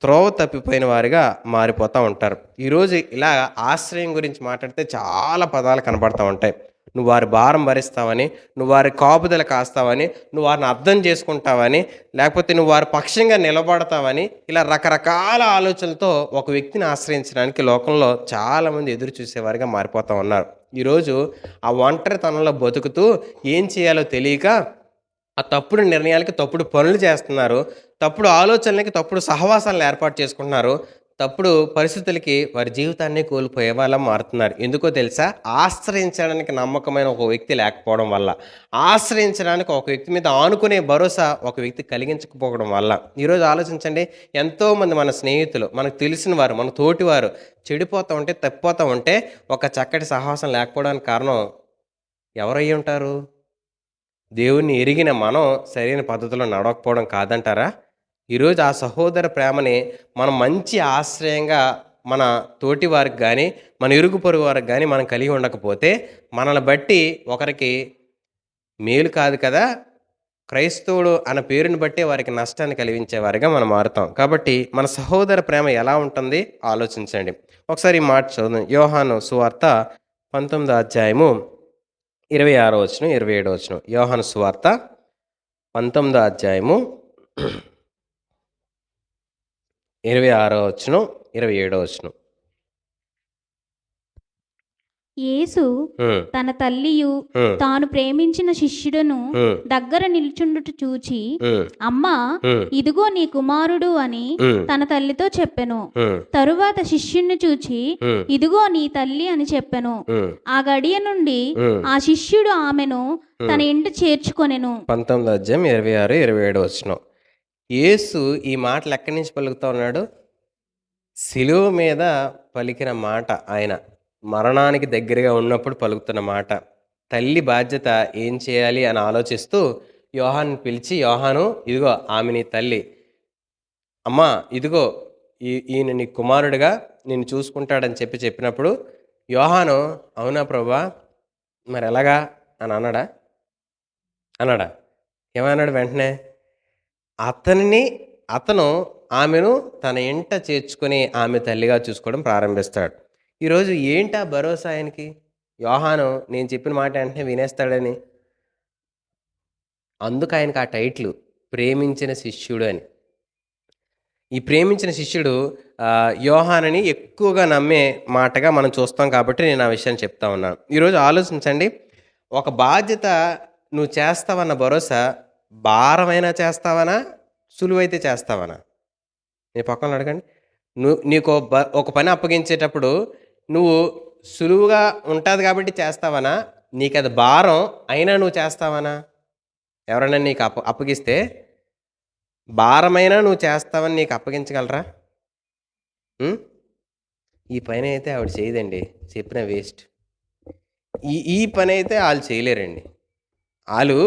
త్రోవ తప్పిపోయిన వారిగా మారిపోతూ ఉంటారు. ఈరోజు ఇలా ఆశ్రయం గురించి మాట్లాడితే చాలా పదాలు కనబడతా ఉంటాయి. నువ్వు వారి భారం భరిస్తావని, నువ్వు వారి కాపుదల కాస్తావని, నువ్వు వారిని అర్థం చేసుకుంటావని, లేకపోతే నువ్వు వారి పక్షంగా నిలబడతావని, ఇలా రకరకాల ఆలోచనలతో ఒక వ్యక్తిని ఆశ్రయించడానికి లోకంలో చాలామంది ఎదురు చూసేవారిగా మారిపోతూ ఉన్నారు. ఈరోజు ఆ ఒంటరితనంలో బతుకుతూ ఏం చేయాలో తెలియక ఆ తప్పుడు నిర్ణయాలకి తప్పుడు పనులు చేస్తున్నారు. తప్పుడు ఆలోచనలకి తప్పుడు సహవాసాలను ఏర్పాటు చేసుకుంటున్నారు. తప్పుడు పరిస్థితులకి వారి జీవితాన్ని కోల్పోయే వాళ్ళ మారుతున్నారు. ఎందుకో తెలుసా? ఆశ్రయించడానికి నమ్మకమైన ఒక వ్యక్తి లేకపోవడం వల్ల. ఆశ్రయించడానికి ఒక వ్యక్తి మీద ఆనుకునే భరోసా ఒక వ్యక్తి కలిగించకపోవడం వల్ల. ఈరోజు ఆలోచించండి, ఎంతోమంది మన స్నేహితులు, మనకు తెలిసిన వారు, మన తోటివారు చెడిపోతూ ఉంటే, తప్పిపోతూ ఉంటే ఒక చక్కటి సహవాసం లేకపోవడానికి కారణం ఎవరై ఉంటారు? దేవుణ్ణి ఎరిగిన మనం సరైన పద్ధతిలో నడవకపోవడం కాదంటారా? ఈరోజు ఆ సహోదర ప్రేమని మనం మంచి ఆశ్రయంగా మన తోటి వారికి గానీ, మన ఇరుగు పొరుగు వారికి గానీ మనం కలిగి ఉండకపోతే, మనల్ని బట్టి ఒకరికి మేలు కాదు కదా! క్రైస్తవుడు అన్న పేరుని బట్టే వారికి నష్టాన్ని కలిగించేవారిగా మనం మారుతాం. కాబట్టి మన సహోదర ప్రేమ ఎలా ఉంటుంది ఆలోచించండి. ఒకసారి ఈ మాట చదువుదాం. యోహాను సువార్త 19వ అధ్యాయము 26వ వచనం, 27వ వచనం. యోహాను సువార్త 19వ అధ్యాయము 26వ వచనం, 27వ వచనం. యేసు హ్మ్. తన తల్లియు హ్మ్. తాను ప్రేమించిన శిష్యుడును హ్మ్. దగ్గర నిల్చుండుట చూచి, హ్మ్. అమ్మా, హ్మ్. ఇదిగో నీ కుమారుడు అని హ్మ్. తన తల్లితో చెప్పెను. హ్మ్. తరువాత శిష్యుణ్ణి చూచి, హ్మ్. ఇదిగో నీ తల్లి అని చెప్పెను. హ్మ్. ఆ గడియ నుండి హ్మ్. ఆ శిష్యుడు ఆమెను తన ఇంట చేర్చుకొనెను. 19వ అధ్యాయం 26, 27 వచనం. యేసు ఈ మాటలు ఎక్కడి నుంచి పలుకుతా ఉన్నాడు? శిలువ మీద పలికిన మాట ఆయన. మరణానికి దగ్గరగా ఉన్నప్పుడు పలుకుతున్న మాట. తల్లి బాధ్యత ఏం చేయాలి అని ఆలోచిస్తూ యోహానుని పిలిచి, యోహాను ఇదిగో ఆమె నీ తల్లి. అమ్మా ఇదిగో ఈయన నీ కుమారుడిగా నిన్ను చూసుకుంటాడని చెప్పినప్పుడు యోహాను అవునా ప్రభువా? మరి ఎలాగా అని అన్నాడా? అన్నాడా? ఏమన్నాడు వెంటనే? అతనిని అతను ఆమెను తన ఇంట చేర్చుకొని ఆమె తల్లిగా చూసుకోవడం ప్రారంభిస్తాడు. ఈరోజు ఏంటా భరోసా ఆయనకి? యోహాను నేను చెప్పిన మాట వెంటనే వినేస్తాడని. అందుకు ఆయనకు ఆ టైటిల్ ప్రేమించిన శిష్యుడు అని. ఈ ప్రేమించిన శిష్యుడు యోహానుని ఎక్కువగా నమ్మే మాటగా మనం చూస్తాం కాబట్టి నేను ఆ విషయాన్ని చెప్తా ఉన్నాను. ఈరోజు ఆలోచించండి. ఒక బాధ్యత నువ్వు చేస్తావన్న భరోసా భారమైనా చేస్తావనా? సులువైతే చేస్తావనా? మీ పక్కనోళ్ళని అడగండి. నీకో ఒక పని అప్పగించేటప్పుడు నువ్వు సులువుగా ఉంటాది కాబట్టి చేస్తావనా? నీకది భారం అయినా నువ్వు చేస్తావనా? ఎవరైనా నీకు అప్పగిస్తే భారమైనా నువ్వు చేస్తావని నీకు అప్పగించగలరా? హ్మ్. ఈ పనైతే ఆవిడ చేయదండి. చెప్పినా వేస్ట్. ఈ పనైతే ఆళ్ళు చేయలేరండి. ఆళ్ళు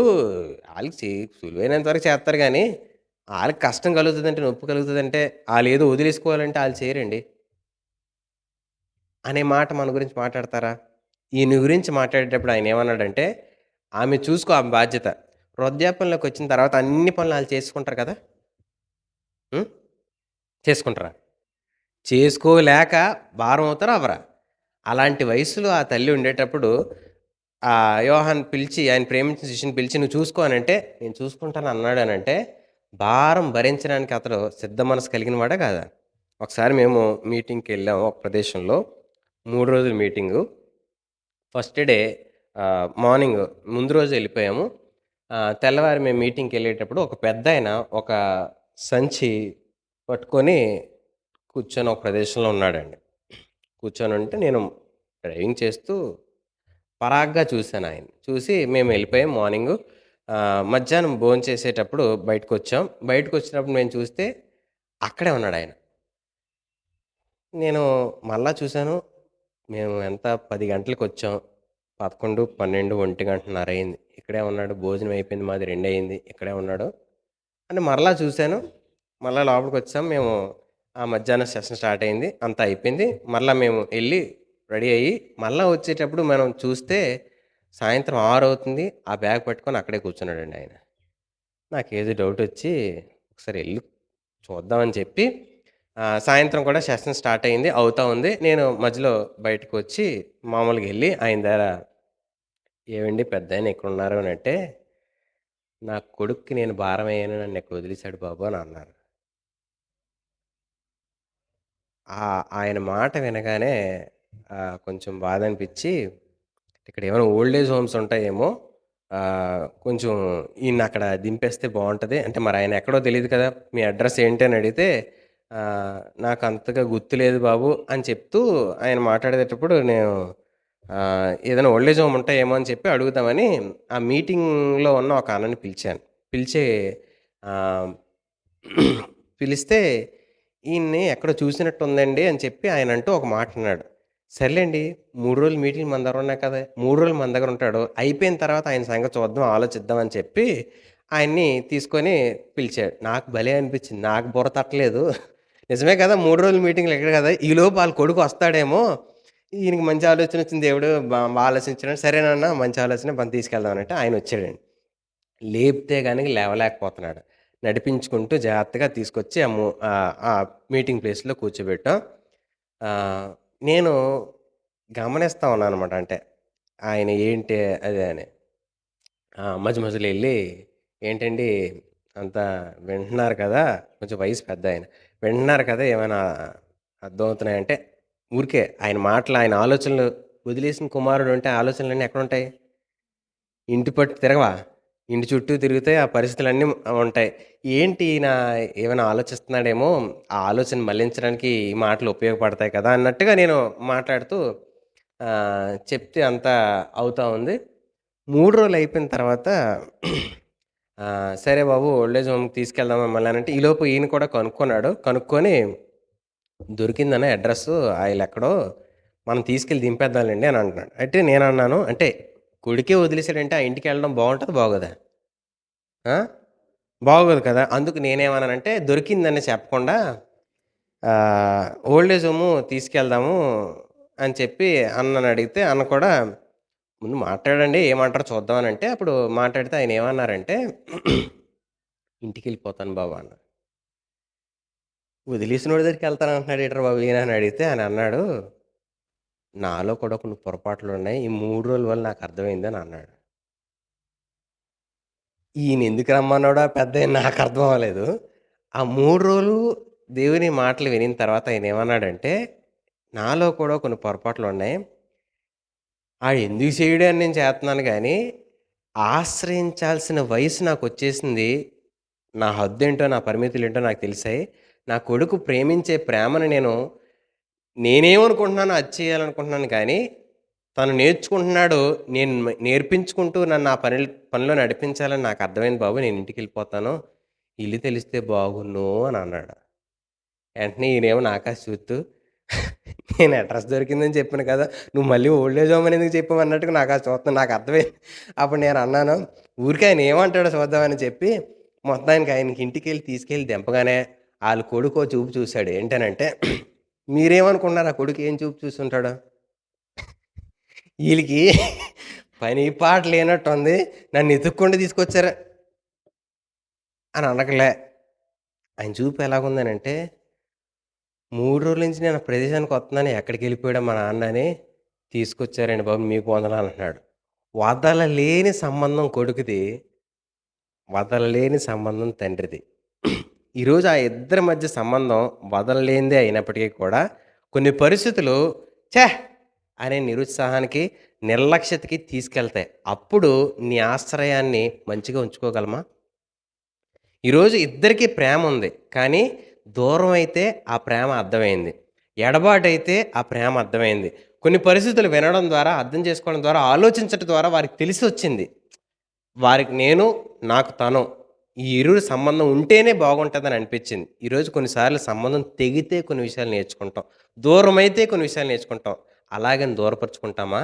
ఆళ్ళకి సులువైనంత వరకు చేస్తారు గానీ, ఆళ్ళకి కష్టం కలుగుతదంటే, నొప్పి కలుగుతదంటే, ఆళ్ళేదో వదిలేసుకోవాలంటే ఆళ్ళు చేయరండి. అనే మాట మన గురించి మాట్లాడతారా? ఈయన గురించి మాట్లాడేటప్పుడు ఆయనేమన్నాడంటే, ఆమె చూసుకో ఆమె బాధ్యత. వృద్ధాప్యంలోకొచ్చిన తర్వాత అన్ని పనులు ఆళ్ళు చేసుకుంటారు కదా! హ్మ్. చేసుకుంటారా? చేసుకోలేక భారం అవుతారా? అవ్వరా? అలాంటి వయస్సులో ఆ తల్లి ఉండేటప్పుడు యోహాన్ పిలిచి ఆయన ప్రేమించిన శిష్యుని పిలిచి "నువ్వు చూసుకో" అనంటే, "నేను చూసుకుంటాను" అన్నాడనంటే, భారం భరించడానికి అతడు సిద్ధ మనసు కలిగిన వాడా కాదా? ఒకసారి మేము మీటింగ్‌కెళ్ళాము ఒక ప్రదేశంలో. 3 రోజుల మీటింగు. ఫస్ట్ డే మార్నింగ్ ముందు రోజు ఎళ్ళిపోయాము. తెల్లవారి మేము మీటింగ్‌కెళ్ళేటప్పుడు ఒక పెద్దాయన ఒక సంచి పట్టుకొని కూర్చొని ఒక ప్రదేశంలో ఉన్నాడండి. కూర్చొనుంటే నేను డ్రైవింగ్ చేస్తూ పరాగ్గా చూసానాయన్ని. చూసి మేమెళ్ళిపోయాం మార్నింగు. మధ్యాహ్నం భోంచేసేటప్పుడు బయటకొచ్చాం. బయటకొచ్చినప్పుడు మేము చూస్తే అక్కడే ఉన్నాడాయన. నేను మళ్ళా చూసాను. మేము ఎంత 10 గంటలకొచ్చాం. 11, 12, 1:30 అయింది. ఇక్కడే ఉన్నాడు. భోజనం అయిపోయింది. మాది 2 అయింది. ఇక్కడే ఉన్నాడు. అని మరలా చూసాను. మళ్ళా లోపలికొచ్చాం. మేము మధ్యాహ్నం సెషన్ స్టార్ట్ అయింది. అంతా అయిపోయింది. మరలా మేము ఎళ్లి రెడీ అయ్యి, మళ్ళా వచ్చేటప్పుడు మనం చూస్తే సాయంత్రం 6 అవుతుంది. ఆ బ్యాగ్ పట్టుకొని అక్కడే కూర్చున్నాడండి ఆయన. నాకేదో డౌటొచ్చి ఒకసారి ఎళ్లి చూద్దామని చెప్పి సాయంత్రం కూడా సెషన్ స్టార్ట్ అయింది. అవుతా ఉంది. నేను మధ్యలో బయటకొచ్చి మామూలుగా ఎళ్లి ఆయన దగ్గర "ఏవండీ పెద్దాయన ఇక్కడున్నారు" అనంటే, "నా కొడుక్కి నేను భారమయ్యాను. నన్నిక్కడ వదిలేసాడు బాబు" అని అన్నారు. ఆయన మాట వినగానే కొంచెం బాధనిపిచ్చి, ఇక్కడేమైనా ఓల్డ్ ఏజ్ హోమ్స్ ఉంటాయేమో, కొంచెం ఈయన్నక్కడ దింపేస్తే బావుంటది. అంటే మరాయన ఎక్కడో తెలీదు కదా! మీ అడ్రెస్ ఏంటి అని అడిగితే, నాకంతగా గుర్తులేదు బాబు అని చెప్తూ ఆయన మాట్లాడేటప్పుడు నేను ఏదైనా ఓల్డ్ ఏజ్ హోమ్ ఉంటాయేమో అని చెప్పి అడుగుదామని ఆ మీటింగ్‌లో ఉన్న ఒక అన్నని పిలిచాను. పిలిచి ఆహ్, పిలిస్తే ఈయన్ని ఎక్కడో చూసినట్టుందండి అని చెప్పి ఆయనంటూ ఒక మాటన్నాడు. సర్లేండి 3 రోజులు మీటింగ్ మన దగ్గర ఉన్నాయి కదా! 3 రోజులు మన దగ్గర ఉంటాడు. అయిపోయిన తర్వాత ఆయన సంగతి చూద్దాం, ఆలోచిద్దాం అని చెప్పి ఆయన్ని తీసుకొని పిలిచాడు. నాకు భలే అనిపించింది. నాకు బుర్ర తట్టలేదు. నిజమే కదా! 3 రోజుల మీటింగ్‌లు ఇక్కడ కదా! ఈలోపు ఆళ్ళ కొడుకు వస్తాడేమో, ఈయనకి మంచి ఆలోచన వచ్చింది దేవుడు బా ఆలోచించాడు. సరేనన్న మంచి ఆలోచనే తీసుకెళ్దాం అనంటే ఆయనొచ్చాడండి. లేపితే గనక లేవలేకపోతున్నాడు. నడిపించుకుంటూ జాగ్రత్తగా తీసుకొచ్చి ఆ మీటింగ్ ప్లేస్‌లో కూర్చోబెట్టాం. ఆహ్, నేను గమనిస్తా ఉన్నాననమాట. అంటే ఆయన ఏంటి అది అని. మధ్య మధ్యలో ఎళ్లి ఏంటండి అంతా వింటున్నారు కదా! కొంచెం వయసు పెద్దాయన. వింటున్నారు కదా! ఏమైనా అర్థమవుతున్నాయంటే ఊరికే ఆయన మాటలు, ఆయన ఆలోచనలు వదిలేసిన కుమారుడుంటే ఆలోచనలన్నీ ఎక్కడుంటాయి? ఇంటి పట్టు తిరగవా? ఇంటి చుట్టూ తిరిగితే ఆ పరిస్థితులన్నీ ఉంటాయి. ఏంటి ఈయన ఏమైనా ఆలోచిస్తున్నాడేమో, ఆ ఆలోచన మళ్లించడానికి ఈ మాటలు ఉపయోగపడతాయి కదా! అన్నట్టుగా నేను మాట్లాడుతూ చెప్తే అంతా అవుతా ఉంది. 3 రోజులు అయిపోయిన తర్వాత సరే బాబు ఓల్డ్ ఏజ్ హోమ్‌కి తీసుకెళ్దాం మిమ్మల్ని అనంటే, ఈలోపు ఈయన కూడా కనుక్కున్నాడు. కనుక్కొని దొరికిందన్న అడ్రెస్సు ఆళ్ళెక్కడో మనం తీసుకెళ్ళి దింపేద్దాంలెండి అని అంటున్నాడు. అయితే నేనన్నాను అంటే కొడుకే వదిలేసాడంటే ఆ ఇంటికెళ్ళడం బావుంటదా? బాగోదా? ఆ! బాగోదు కదా! అందుకు నేనేమన్నానంటే దొరికిందని చెప్పకుండా ఓల్డ్ ఏజ్ హోము తీసుకెళ్దాము అని చెప్పి అన్ననడిగితే అన్న కూడా ముందు మాట్లాడండి ఏమంటారో చూద్దాం అనంటే అప్పుడు మాట్లాడితే ఆయనేమన్నారంటే "ఇంటికెళ్ళిపోతాను బాబు" అన్నారు. వదిలేసినోడి దగ్గరికెళ్తానంటున్నాడేంట్రా బాబు ఈయన అని అడిగితే ఆయనన్నాడు, "నాలో కూడా కొన్ని పొరపాట్లున్నాయి. ఈ 3 రోజుల వల్ల నాకర్థమైందని" అన్నాడు. ఈయనెందుకు రమ్మన్నాడో ఆ పెద్దాయన నాకర్థం అవ్వలేదు. ఆ 3 రోజులు దేవుని మాటలు వినిన తర్వాత ఆయనేమన్నాడంటే, నాలో కూడా కొన్ని పొరపాట్లున్నాయి. ఆడెందుకు చేయడు అని నేను చేత్తన్నాను గానీ, ఆశ్రయించాల్సిన వయసు నాకొచ్చేసింది. నా హద్దేంటో, నా పరిమితులేంటో నాకు తెలిసాయి. నా కొడుకు ప్రేమించే ప్రేమను నేనేమనుకుంటున్నానో అది చేయాలనుకుంటున్నాను కానీ, తను నేర్చుకుంటున్నాడు. నేను నేర్పించుకుంటూ నన్ను ఆ పనిలో నడిపించాలని నాకు అర్థమైంది బాబు. నేను ఇంటికెళ్ళిపోతాను. ఇల్లు తెలిస్తే బాగున్ను అని అన్నాడు. వెంటనే ఈయనేమో నాకాసి చూత్తూ నేను అడ్రెస్ దొరికిందని చెప్పాను కదా! నువ్వు మళ్ళీ ఓల్డ్ ఏజ్ హోమ్ అని ఎందుకు చెప్పావు అన్నట్టుగా నాకాసి చూస్తున్నాడు. నాకు అర్థమైంది. అప్పుడు నేను అన్నాను, ఊరికే ఆయన ఏమంటాడో చూద్దామని చెప్పి మొత్తానికి ఆయనకి ఇంటికెళ్ళి తీసుకెళ్ళి దింపగానే ఆళ్ళ కొడుకో చూపు చూసాడు. ఏంటనంటే, మీరేమనుకున్నారు ఆ కొడుకు ఏం చూపు చూసుంటాడు? ఈళ్ళకి పని పాట లేనట్టుంది. నన్ను ఎతుక్కుంటూ తీసుకొచ్చారు అని అనకలే. ఆయన చూపు ఎలాగుందనంటే, 3 రోజుల నుంచి నేను ఆ ప్రదేశానికి వస్తున్నాను. ఎక్కడికెళ్ళిపోయాడో మా నాన్న అని తీసుకొచ్చారండి బాబు మీకు వందనాలు అంటున్నాడు. వదలలేని సంబంధం కొడుకుది. వదలలేని సంబంధం తండ్రిది. ఈరోజు ఆ ఇద్దరి మధ్య సంబంధం వదలలేనిదే అయినప్పటికీ కూడా కొన్ని పరిస్థితులు ఛే! అనే నిరుత్సాహానికి, నిర్లక్ష్యతకి తీసుకెళ్తాయి. అప్పుడు నీ ఆశ్రయాన్ని మంచిగా ఉంచుకోగలమా? ఈరోజు ఇద్దరికీ ప్రేముంది. కానీ దూరం అయితే ఆ ప్రేమ అర్థమైంది. ఎడబాటైతే ఆ ప్రేమ అర్థమైంది. కొన్ని పరిస్థితులు వినడం ద్వారా, అర్థం చేసుకోవడం ద్వారా, ఆలోచించటం ద్వారా వారికి తెలిసొచ్చింది. వారికి నేను, నాకు తను. ఈ ఇరువురి సంబంధం ఉంటేనే బాగుంటదని అనిపించింది. ఈరోజు కొన్నిసార్లు సంబంధం తెగితే కొన్ని విషయాలు నేర్చుకుంటాం. దూరమైతే కొన్ని విషయాలు నేర్చుకుంటాం. అలాగని దూరపరుచుకుంటామా?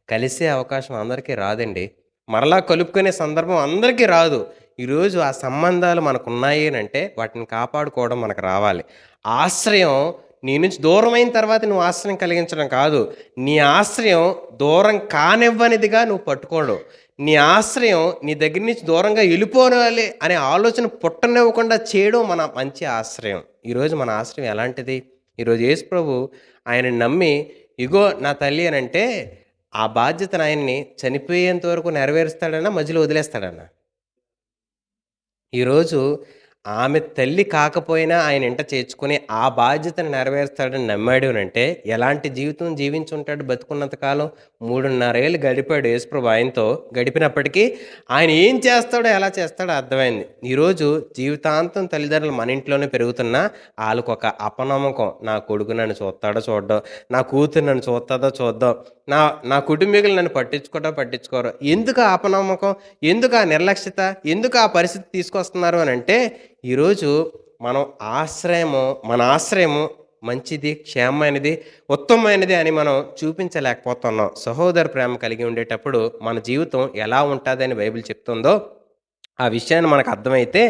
కలిసే అవకాశం అందరికీ రాదండి. మరలా కలుపుకునే సందర్భం అందరికీ రాదు. ఈరోజు ఆ సంబంధాలు మనకున్నాయి అనంటే వాటిని కాపాడుకోవడం మనకు రావాలి. ఆశ్రయం నీ నుంచి దూరమైన తర్వాత నువ్వు ఆశ్రయం కలిగించడం కాదు. నీ ఆశ్రయం దూరం కానివ్వనిదిగా నువ్వు పట్టుకోవడం. నీ ఆశ్రయం నీ దగ్గర నుంచి దూరంగా వెళ్ళిపోవాలి అనే ఆలోచన పుట్టనివ్వకుండా చేయడం మన మంచి ఆశ్రయం. ఈరోజు మన ఆశ్రయం ఎలాంటిది? ఈరోజు యేసు ప్రభు ఆయనని నమ్మి, ఇగో నా తల్లి అనంటే, ఆ బాధ్యతను ఆయన్ని చనిపోయేంత వరకు నెరవేరుస్తాడన్నా, మధ్యలో వదిలేస్తాడన్నా? ఈరోజు ఆమె తల్లి కాకపోయినా ఆయన ఇంట చేర్చుకొని ఆ బాధ్యతను నెరవేరుస్తాడని నమ్మాడు అనంటే ఎలాంటి జీవితం జీవించుంటాడు బతుకున్నంత కాలం? 3.5 ఏళ్ళు గడిపాడు యేసుప్రభు ఆయనతో. గడిపినప్పటికీ ఆయన ఏం చేస్తాడో, ఎలా చేస్తాడో అర్థమైంది. ఈరోజు జీవితాంతం తల్లిదండ్రులు మన ఇంట్లోనే పెరుగుతున్నా వాళ్ళకొక అపనమ్మకం. నా కొడుకు నన్ను చూస్తాడో చూడ్డో, నా కూతురు నన్ను చూస్తుందో చూద్దాం, నా నా కుటుంబీకులు నన్ను పట్టించుకోరో. ఎందుకు ఆ అపనమ్మకం? ఎందుకు ఆ నిర్లక్ష్యత? ఎందుకు ఆ పరిస్థితి తీసుకొస్తున్నారు అనంటే, ఈరోజు మనం మన ఆశ్రయము మంచిది, క్షేమమైనది, ఉత్తమమైనది అని మనం చూపించలేకపోతున్నాం. సహోదర ప్రేమ కలిగి ఉండేటప్పుడు మన జీవితం ఎలా ఉంటుందని బైబిల్ చెప్తుందో ఆ విషయాన్ని మనకు అర్థమైతే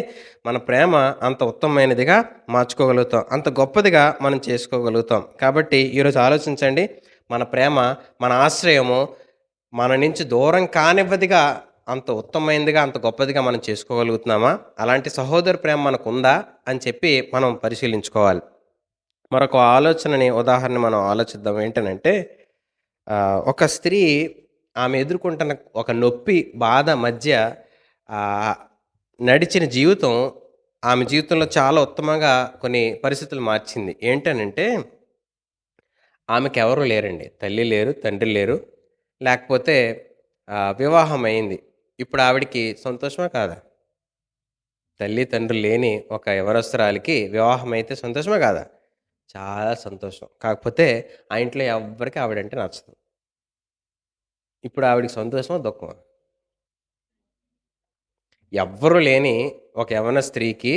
మన ప్రేమ అంత ఉత్తమమైనదిగా మార్చుకోగలుగుతాం. అంత గొప్పదిగా మనం చేసుకోగలుగుతాం. కాబట్టి ఈరోజు ఆలోచించండి. మన ప్రేమ, మన ఆశ్రయము మన నుంచి దూరం కానివ్వదిగా, అంత ఉత్తమమైనదిగా, అంత గొప్పదిగా మనం చేసుకోగలుగుతున్నామా? అలాంటి సహోదర ప్రేమ మనకుందా అని చెప్పి మనం పరిశీలించుకోవాలి. మరొక ఉదాహరణ మనం ఆలోచిద్దాం. ఏంటనంటే, ఒక స్త్రీ ఆమె ఎదుర్కొంటున్న ఒక నొప్పి, బాధ మధ్య నడిచిన జీవితం ఆమె జీవితంలో చాలా ఉత్తమంగా కొన్ని పరిస్థితులు మార్చింది. ఏంటనంటే, ఆమెకెవరూ లేరండి. తల్లి లేరు, తండ్రి లేరు. లేకపోతే వివాహం అయింది. ఇప్పుడు ఆవిడకి సంతోషమా కాదా? తల్లి, తండ్రులు లేని ఒక యవనస్తురాలికి వివాహం అయితే సంతోషమా కాదా? చాలా సంతోషం. కాకపోతే ఆ ఇంట్లో ఎవ్వరికీ ఆవిడంటే నచ్చదు. ఇప్పుడు ఆవిడకి సంతోషమా? దుఃఖమా? ఎవ్వరు లేని ఒక యవ్వన స్త్రీకి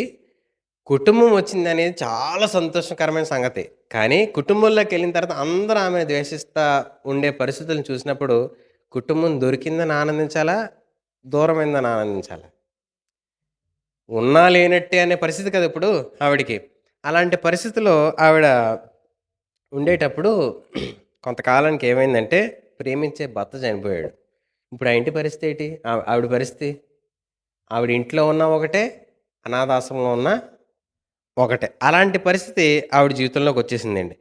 కుటుంబం వచ్చిందనేది చాలా సంతోషకరమైన సంగతి. కానీ కుటుంబంలోకెళ్ళిన తర్వాత అందరూ ఆమెను ద్వేషిస్తా ఉండే పరిస్థితులను చూసినప్పుడు కుటుంబం దొరికిందని ఆనందించాలా? దూరమైందని ఆనందించాలా? ఉన్నా లేనట్టే అనే పరిస్థితి కదా ఇప్పుడు ఆవిడకి. అలాంటి పరిస్థితిలో ఆవిడ ఉండేటప్పుడు కొంతకాలానికి ఏమైందంటే ప్రేమించే భర్త చనిపోయాడు. ఇప్పుడు ఆ ఇంటి పరిస్థితి ఏంటి? ఆవిడ పరిస్థితి? ఆవిడ ఇంట్లో ఉన్నా ఒకటే, అనాథాశ్రమంలో ఉన్నా ఒకటే. అలాంటి పరిస్థితి ఆవిడ జీవితంలోకి వచ్చేసిందండి.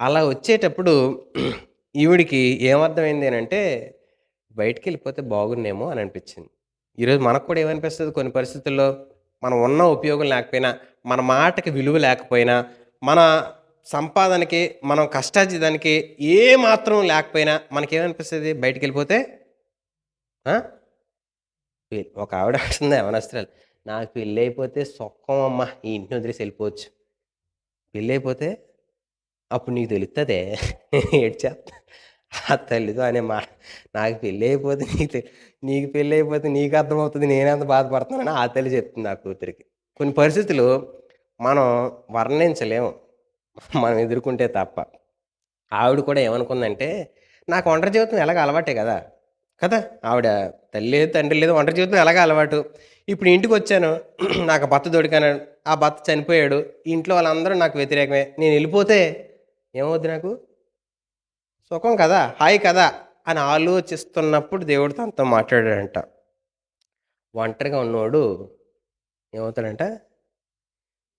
అలా వచ్చేటప్పుడు ఈవిడికి ఏమర్థమైంది అనంటే, బయటికెళ్ళిపోతే బాగున్నేమో అని అనిపించింది. ఈరోజు మనకు కూడా ఏమనిపిస్తది కొన్ని పరిస్థితుల్లో, మనం ఉన్న ఉపయోగం లేకపోయినా, మన మాటకి విలువ లేకపోయినా, మన సంపాదనకి, మనం కష్టార్జితానికి ఏ మాత్రం లేకపోయినా మనకేమనిపిస్తది బయటికెళ్ళిపోతే? ఆ! ఒక ఆవిడ అంటుంది యవనస్తురాలు, "నాకు పెళ్ళైపోతే సొక్కం అమ్మ. ఈ ఇంటిని వదిలేసి ఎళ్ళిపోవచ్చు. పెళ్ళైపోతే అప్పుడు నీకు తెలుత్తదే." ఏడ్చేత్తా. ఆ తల్లితో అనే మాట. నాకు పెళ్ళైపోతే నీకు పెళ్ళైపోతే నీకు అర్థమవుతది నేనెంత బాధపడుతున్నానని ఆ తల్లి చెప్తుంది ఆ కూతురికి. కొన్ని పరిస్థితులు మనం వర్ణించలేము. మనం ఎదుర్కొంటే తప్ప. ఆవిడ కూడా ఏమనుకుందంటే, నాకు ఒంటరి జీవితం ఎలాగో అలవాటే గదా! కదా! ఆవిడ తల్లి లేదు, తండ్రి లేదు. ఒంటరి జీవితం ఎలాగో అలవాటు. ఇప్పుడు ఇంటికొచ్చాను. నాకు భర్త దొరికానాడు. ఆ భర్త చనిపోయాడు. ఇంట్లో వాళ్ళందరూ నాకు వ్యతిరేకమే. నేనెళ్ళిపోతే ఏమవుద్ది నాకు? సుఖం కదా! హాయి కదా! అని ఆలోచిస్తున్నప్పుడు దేవుడు తనతో మాట్లాడాడంట. ఒంటరిగా ఉన్నోడు ఏమవుతాడంట?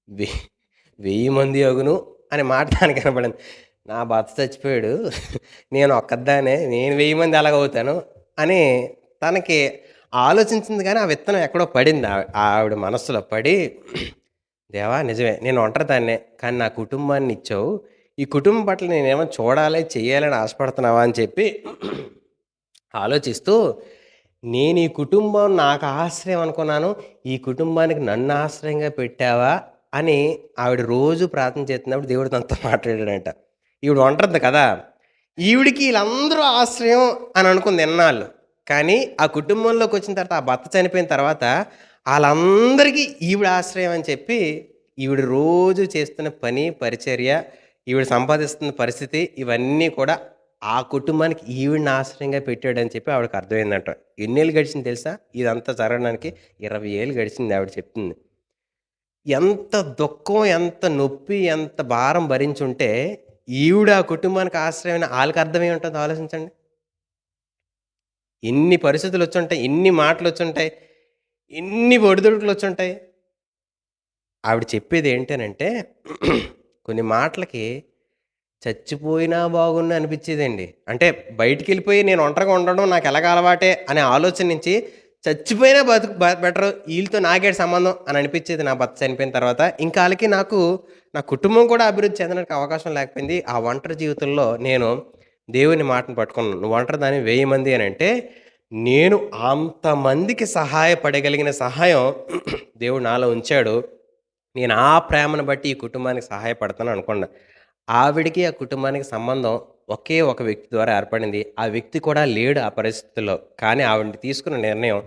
వె 1000 మంది అగును అనే మాట దానికి కనపడింది. నా భర్త చచ్చిపోయాడు. నేను ఒక్కదాన్నే. నేను 1000 మంది ఎలాగవుతాను అని తనకి ఆలోచించింది గానీ, ఆ విత్తనం ఎక్కడో పడింది ఆవిడ మనస్సులో పడి, దేవా నిజమే. నేను ఒంటరిదాన్నే. కానీ నా కుటుంబాన్ని ఇచ్చావు. ఈ కుటుంబం పట్ల నేనేమన్నా చూడాలి, చెయ్యాలని ఆశపడుతున్నావా అని చెప్పి ఆలోచిస్తూ, నేను ఈ కుటుంబం నాకు ఆశ్రయం అనుకున్నాను. ఈ కుటుంబానికి నన్ను ఆశ్రయంగా పెట్టావా అని ఆవిడ రోజు ప్రార్థన చేస్తున్నప్పుడు దేవుడు తనతో మాట్లాడాడంట. ఈవిడ ఒంటరిది కదా! ఈవిడికి ఈళ్ళందరూ ఆశ్రయం అని అనుకుంది ఎన్నాళ్ళు. కానీ ఆ కుటుంబంలోకొచ్చిన తర్వాత ఆ భర్త చనిపోయిన తర్వాత ఆళ్ళందరికీ ఈవిడ ఆశ్రయం అని చెప్పి ఈవిడ రోజు చేస్తున్న పని, పరిచర్య, ఈవిడ సంపాదిస్తున్న పరిస్థితి ఇవన్నీ కూడా ఆ కుటుంబానికి ఈవిడని ఆశ్రయంగా పెట్టాడని చెప్పి ఆవిడకి అర్థమైందంట. ఎన్నేళ్ళు గడిచింది తెలుసా? ఇదంతా జరగడానికి 20 ఏళ్ళు గడిచింది ఆవిడ చెప్తుంది. ఎంత దుఃఖం, ఎంత నొప్పి, ఎంత భారం భరించుంటే ఈవిడ ఆ కుటుంబానికి ఆశ్రయమైన ఆళ్ళకి అర్థమై ఉంటదో ఆలోచించండి. ఎన్ని పరిస్థితులొచ్చుంటాయి, ఎన్ని మాటలొచ్చుంటాయి, ఎన్ని ఒడిదుడుకులొచ్చుంటాయి. ఆవిడ చెప్పేదేంటనంటే కొన్ని మాటలకి చచ్చిపోయినా బాగున్ను అనిపిచ్చేదండి. అంటే బయటికెళ్ళిపోయి నేను ఒంటరిగా ఉండడం నాకెలాగ అలవాటే అనే ఆలోచన నుంచి చచ్చిపోయినా బతుకు బెటరు. ఈళ్ళతో నాకేటి సంబంధం అని అనిపిచ్చేది నా భర్త చనిపోయిన తర్వాత. ఇంకా ఆళ్ళకి నాకు నా కుటుంబం కూడా అభివృద్ధి చెందడానికి అవకాశం లేకపోయింది. ఆ ఒంటరి జీవితంలో నేను దేవుని మాటను పట్టుకున్నాను. నువ్వు ఒంటరిదానివి 1000 మంది అనంటే, నేను అంతమందికి సహాయపడగలిగిన సహాయం దేవుడు నాలో ఉంచాడు. నేను ఆ ప్రేమను బట్టి ఈ కుటుంబానికి సహాయపడతాను అనుకున్నా. ఆవిడకి, ఆ కుటుంబానికి సంబంధం ఒకే ఒక వ్యక్తి ద్వారా ఏర్పడింది. ఆ వ్యక్తి కూడా లేడు ఆ పరిస్థితిలో. కానీ ఆవిడ తీసుకున్న నిర్ణయం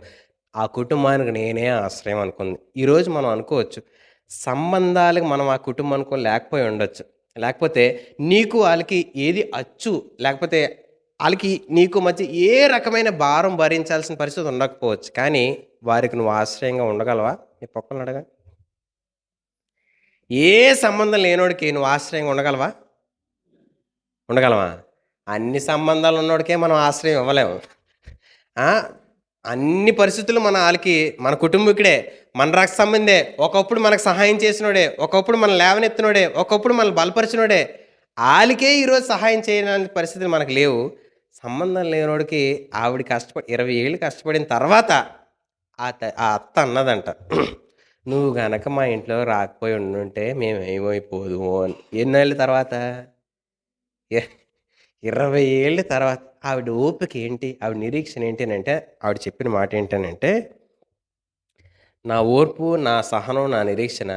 ఆ కుటుంబానికి నేనే ఆశ్రయం అనుకుంది. ఈరోజు మనం అనుకోవచ్చు, సంబంధాలకు మనం ఆ కుటుంబం అనుకోని లేకపోయి ఉండొచ్చు. లేకపోతే నీకు ఆళ్ళకి ఏది అచ్చు, లేకపోతే ఆళ్ళకి నీకు మధ్య ఏ రకమైన భారం భరించాల్సిన పరిస్థితి ఉండకపోవచ్చు. కానీ వారికి నువ్వు ఆశ్రయంగా ఉండగలవా? నీ పక్కల్ని అడగండి. ఏ సంబంధం లేనోడికి నువ్వు ఆశ్రయంగా ఉండగలవా? ఉండగలమా? అన్ని సంబంధాలు ఉన్నోడికే మనం ఆశ్రయం ఇవ్వలేము. ఆ! అన్ని పరిస్థితులు మన ఆళ్ళకి మన కుటుంబీకుడే, మన రక్త సంబంధే, ఒకప్పుడు మనకు సహాయం చేసినోడే, ఒకప్పుడు మనల్ని లేవనెత్తినోడే, ఒకప్పుడు మనల్ని బలపరిచినోడే. ఆళ్ళకే ఈరోజు సహాయం చేయడానికి పరిస్థితులు మనకు లేవు. సంబంధం లేనోడికి ఆవిడ కష్టపడి 20 ఏళ్ళు కష్టపడిన తర్వాత ఆ అత్త అన్నదంట. "నువ్వు గనక మా ఇంట్లో రాకపోయి ఉండుంటే మేమేమైపోదుమో" అని. ఎన్నేళ్ళ తర్వాత? ఎ 20 ఏళ్ల తర్వాత ఆవిడ ఓపిక ఏంటి? ఆవిడ నిరీక్షణ ఏంటి అనంటే, ఆవిడ చెప్పిన మాట ఏంటనంటే, "నా ఓర్పు, నా సహనం, నా నిరీక్షణ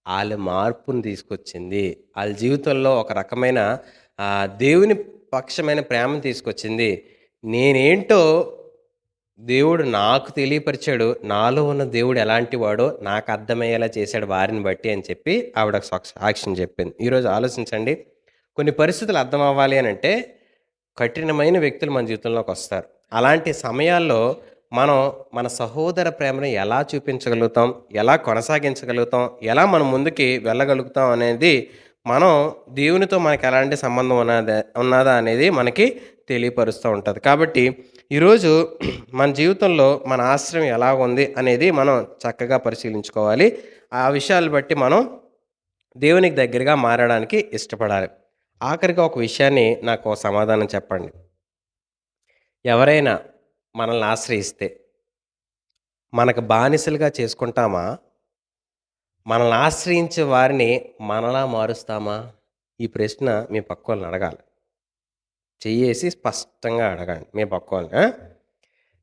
ఆళ్ళ మార్పుని తీసుకొచ్చింది. ఆళ్ళ జీవితంలో ఒక రకమైన దేవుని పక్షమైన ప్రేమను తీసుకొచ్చింది. నేనేంటో దేవుడు నాకు తెలియపరిచాడు. నాలో ఉన్న దేవుడు ఎలాంటి వాడో నాకు అర్థమయ్యేలా చేశాడు వారిని బట్టి" అని చెప్పి ఆవిడ ఒక సాక్ష్యం చెప్పింది. ఈరోజు ఆలోచించండి. కొన్ని పరిస్థితులు అర్థం అవ్వాలి అనంటే కఠినమైన వ్యక్తులు మన జీవితంలోకొస్తారు. అలాంటి సమయాల్లో మనం మన సహోదర ప్రేమను ఎలా చూపించగలుగుతాం? ఎలా కొనసాగించగలుగుతాం? ఎలా మనం ముందుకి వెళ్ళగలుగుతాం అనేది మనం దేవునితో మనకు ఎలాంటి సంబంధం ఉన్నదా అనేది మనకి తెలియపరుస్తూ ఉంటది. కాబట్టి ఈరోజు మన జీవితంలో మన ఆశ్రయం ఎలాగుంది అనేది మనం చక్కగా పరిశీలించుకోవాలి. ఆ విషయాలు బట్టి మనం దేవునికి దగ్గరగా మారడానికి ఇష్టపడాలి. ఆఖరిగా ఒక విషయాన్ని నాకు ఓ సమాధానం చెప్పండి. ఎవరైనా మనల్ని ఆశ్రయిస్తే మనకు బానిసలుగా చేసుకుంటామా? మనల్ని ఆశ్రయించే వారిని మనలా మారుస్తామా? ఈ ప్రశ్న మీ పక్కోళ్ళని అడగాలి. చెయ్యేసి స్పష్టంగా అడగండి మీ పక్కోళ్ళని.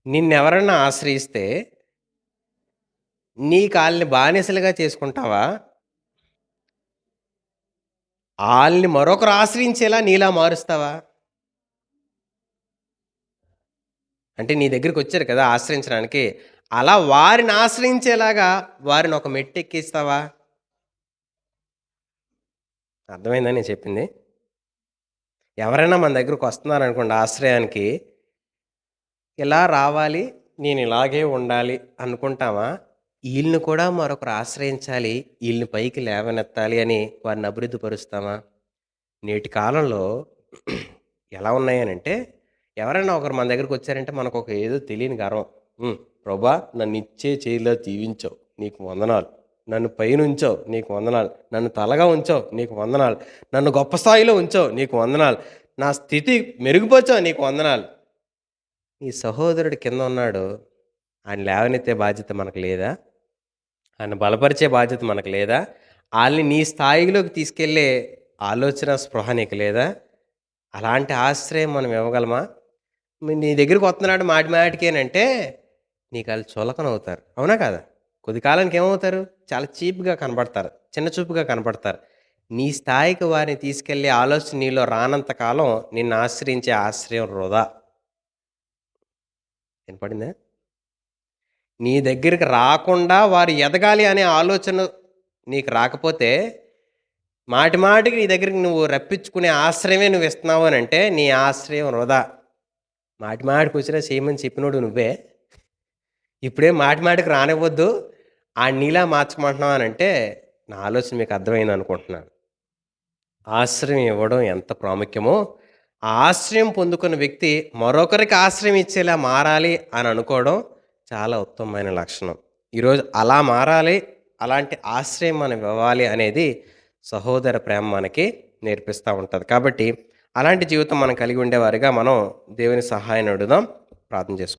నిన్నెవరన్నా ఆశ్రయిస్తే నీకాళ్ళని బానిసలుగా చేసుకుంటావా? ఆళ్ళని మరొకరు ఆశ్రయించేలా నీలా మారుస్తావా? అంటే నీ దగ్గరికొచ్చారు కదా ఆశ్రయించడానికి. అలా వారిని ఆశ్రయించేలాగా వారిని ఒక మెట్టెక్కిస్తావా? అర్థమైందా నేను చెప్పింది? ఎవరైనా మన దగ్గరకొస్తున్నారనుకోండి ఆశ్రయానికి, ఇలా రావాలి, నేను ఇలాగే ఉండాలి అనుకుంటామా? ఈళ్ళని కూడా మరొకరు ఆశ్రయించాలి, ఈళ్ళని పైకి లేవనెత్తాలి అని వారిని అభివృద్ధి పరుస్తామా? నేటి కాలంలో ఎలా ఉన్నాయనంటే, ఎవరైనా ఒకరు మన దగ్గరకొచ్చారంటే మనకొక ఏదో తెలియని గర్వం. ప్రభా నన్నిచ్చే చేయిలా దీవించావు, నీకు వందనాలు. నన్ను పైనుంచావు, నీకు వందనాలు. నన్ను తలగా ఉంచావు, నీకు వందనాలు. నన్ను గొప్ప స్థాయిలో ఉంచావు, నీకు వందనాలు. నా స్థితి మెరుగుపరిచావు, నీకు వందనాలు. నీ సహోదరుడు కింద ఉన్నాడు, ఆయన లేవనెత్తే బాధ్యత మనకు లేదా? ఆయన బలపరిచే బాధ్యత మనకు లేదా? ఆళ్ళని నీ స్థాయిలోకి తీసుకెళ్ళే ఆలోచన, స్పృహ నీకు లేదా? అలాంటి ఆశ్రయం మనం ఇవ్వగలమా? నీ దగ్గరికి వస్తున్నాడు మాటి మాటికేనంటే నీకు వాళ్ళు చులకనవుతారు. అవునా కాదా? కొద్ది కాలానికి ఏమవుతారు? చాలా చీప్‌గా కనపడతారు. చిన్న చూపుగా కనపడతారు. నీ స్థాయికి వారిని తీసుకెళ్ళే ఆలోచన నీలో రానంత కాలం నిన్ను ఆశ్రయించే ఆశ్రయం వృధా. వినపడిందా? నీ దగ్గరికి రాకుండా వారు ఎదగాలి అనే ఆలోచన నీకు రాకపోతే మాటి మాటికి నీ దగ్గరికి నువ్వు రప్పించుకునే ఆశ్రయమే నువ్వు ఇస్తున్నావు అనంటే నీ ఆశ్రయం వృధా. మాటి మాటికి వచ్చినా చేయమని చెప్పినోడు నువ్వే. ఇప్పుడే మాటి మాటికి రానివ్వద్దు, ఆడిని నీలా మార్చమంటున్నావు అనంటే నా ఆలోచన మీకు అర్థమైంది అనుకుంటున్నాను. ఆశ్రయం ఇవ్వడం ఎంత ప్రాముఖ్యమో, ఆ ఆశ్రయం పొందుకున్న వ్యక్తి మరొకరికి ఆశ్రయం ఇచ్చేలా మారాలి అని అనుకోవడం చాలా ఉత్తమమైన లక్షణం. ఈరోజు అలా మారాలి, అలాంటి ఆశ్రయం మనం ఇవ్వాలి అనేది సహోదర ప్రేమ మనకి నేర్పిస్తూ ఉంటుంది. కాబట్టి అలాంటి జీవితం మనం కలిగి ఉండేవారిగా మనం దేవుని సహాయాన్ని అడుగుదాం. ప్రార్థన చేసుకుందాం.